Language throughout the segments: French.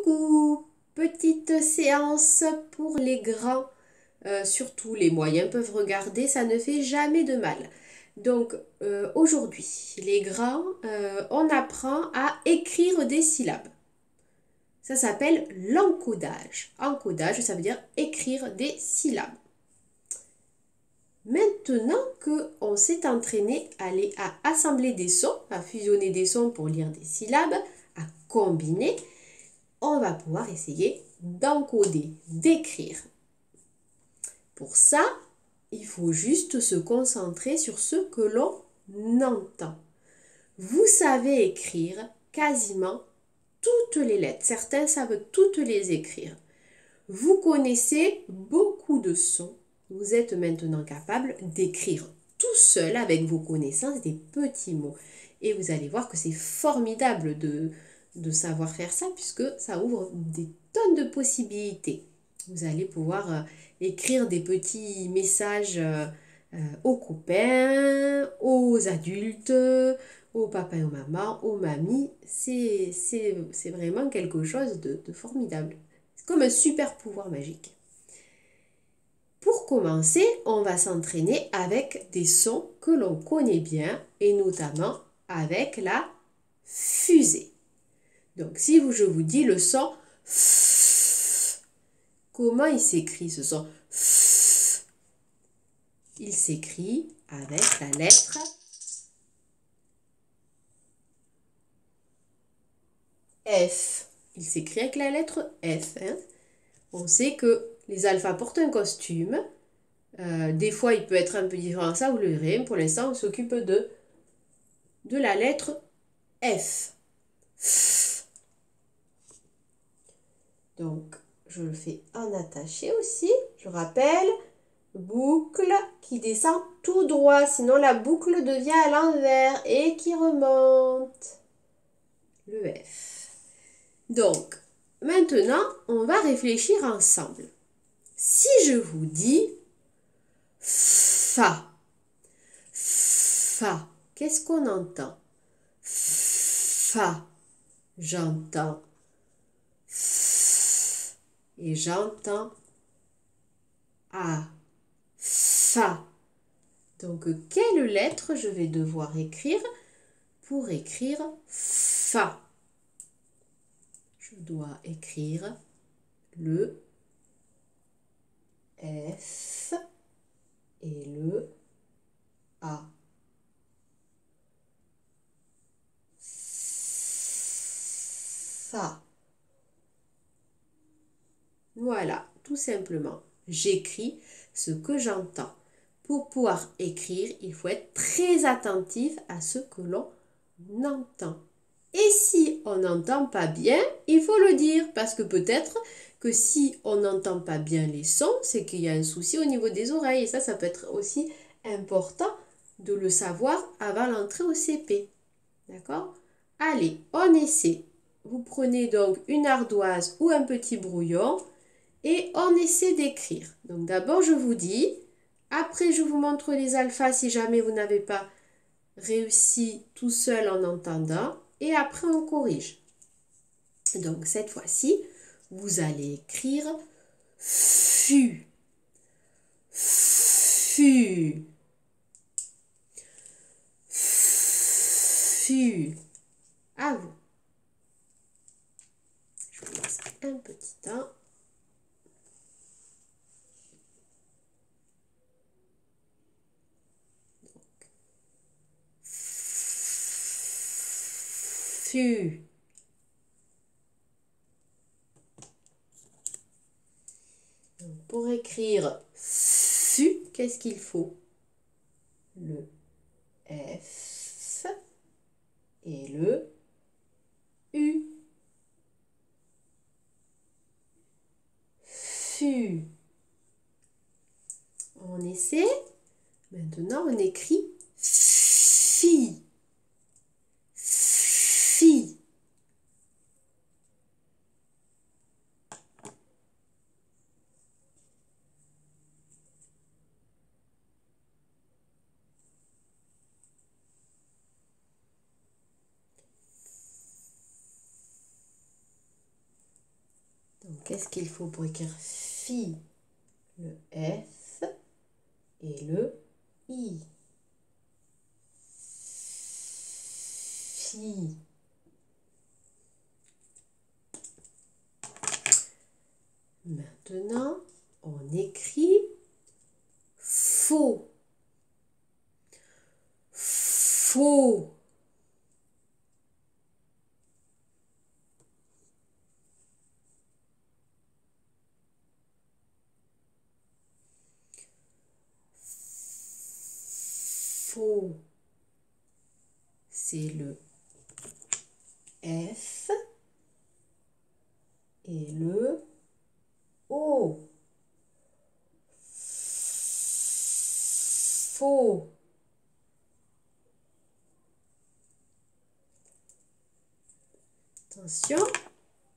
Coucou, petite séance pour les grands, surtout les moyens peuvent regarder, ça ne fait jamais de mal. Donc aujourd'hui, les grands, on apprend à écrire des syllabes. Ça s'appelle l'encodage. Encodage, ça veut dire écrire des syllabes. Maintenant qu'on s'est entraîné à assembler des sons, à fusionner des sons pour lire des syllabes, à combiner, on va pouvoir essayer d'encoder, d'écrire. Pour ça, il faut juste se concentrer sur ce que l'on entend. Vous savez écrire quasiment toutes les lettres. Certains savent toutes les écrire. Vous connaissez beaucoup de sons. Vous êtes maintenant capable d'écrire tout seul avec vos connaissances des petits mots. Et vous allez voir que c'est formidable de savoir faire ça puisque ça ouvre des tonnes de possibilités. Vous allez pouvoir écrire des petits messages aux copains, aux adultes, aux papas et aux mamans, aux mamies. C'est vraiment quelque chose de formidable. C'est comme un super pouvoir magique. Pour commencer, on va s'entraîner avec des sons que l'on connaît bien et notamment avec la fusée. Donc si je vous dis le son F, comment il s'écrit ce son F? Il s'écrit avec la lettre F. Il s'écrit avec la lettre F. On sait que les alphas portent un costume. Des fois, il peut être un peu différent. Ça, vous le verrez. Pour l'instant, on s'occupe de la lettre F. F. Donc, je le fais en attaché aussi. Je rappelle, boucle qui descend tout droit. Sinon, la boucle devient à l'envers et qui remonte. Le F. Donc, maintenant, on va réfléchir ensemble. Si je vous dis Fa, Fa, qu'est-ce qu'on entend? Fa, j'entends F et j'entends A. Fa. Donc, quelle lettre je vais devoir écrire pour écrire Fa? Je dois écrire le F et le A. Fa. Voilà, tout simplement. J'écris ce que j'entends. Pour pouvoir écrire, il faut être très attentif à ce que l'on entend. Et si on n'entend pas bien, il faut le dire, parce que peut-être que si on n'entend pas bien les sons, c'est qu'il y a un souci au niveau des oreilles. Et ça peut être aussi important de le savoir avant l'entrée au CP. D'accord? Allez, on essaie. Vous prenez donc une ardoise ou un petit brouillon et on essaie d'écrire. Donc d'abord, je vous dis, après je vous montre les alphas si jamais vous n'avez pas réussi tout seul en entendant. Et après, on corrige. Donc, cette fois-ci, vous allez écrire FU. FU. FU. À vous. Je vous laisse un petit temps. FU. Pour écrire FU, qu'est-ce qu'il faut? Le F et le U. FU. On essaie. Maintenant, on écrit FI. FI. Donc, qu'est-ce qu'il faut pour écrire fi? Le F et le I. Fi. Maintenant, on écrit faux. Faux. Faux. C'est le F et le O. Faux. Attention,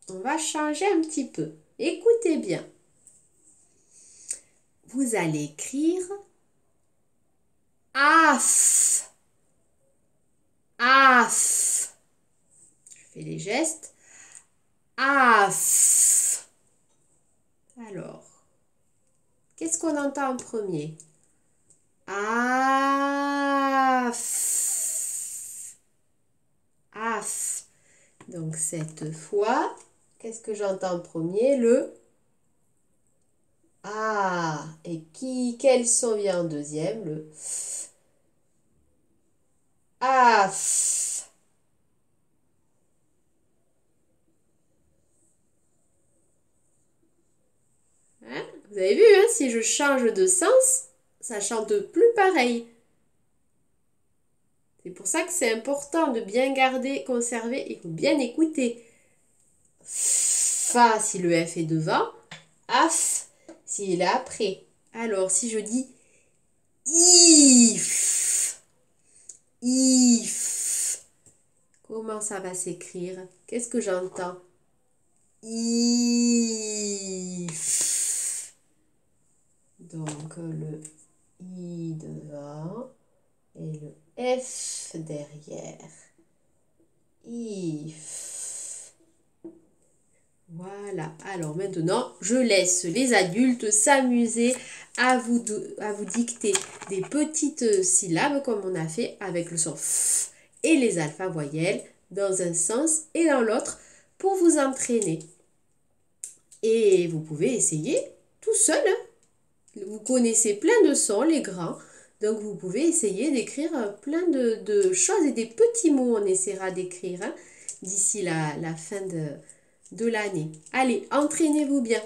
on va changer un petit peu. Écoutez bien. Vous allez écrire AF. AF. Je fais les gestes. AF. Alors, qu'est-ce qu'on entend en premier? AF. AF. Donc, cette fois, qu'est-ce que j'entends en premier? Le A. Et quel son vient en deuxième? Le F. AF. Hein? Vous avez vu, hein, si je change de sens, ça chante plus pareil. C'est pour ça que c'est important de bien garder, conserver et bien écouter. Fa si le F est devant, AF s'il est après. Alors, si je dis IF, IF, comment ça va s'écrire? Qu'est-ce que j'entends? IF. Donc, le I devant et le F derrière. If. Voilà. Alors maintenant, je laisse les adultes s'amuser à vous dicter des petites syllabes comme on a fait avec le son F et les alpha voyelles dans un sens et dans l'autre pour vous entraîner. Et vous pouvez essayer tout seul. Hein. Vous connaissez plein de sons, les grands. Donc, vous pouvez essayer d'écrire plein de choses et des petits mots. On essaiera d'écrire hein, d'ici la fin de l'année. Allez, entraînez-vous bien.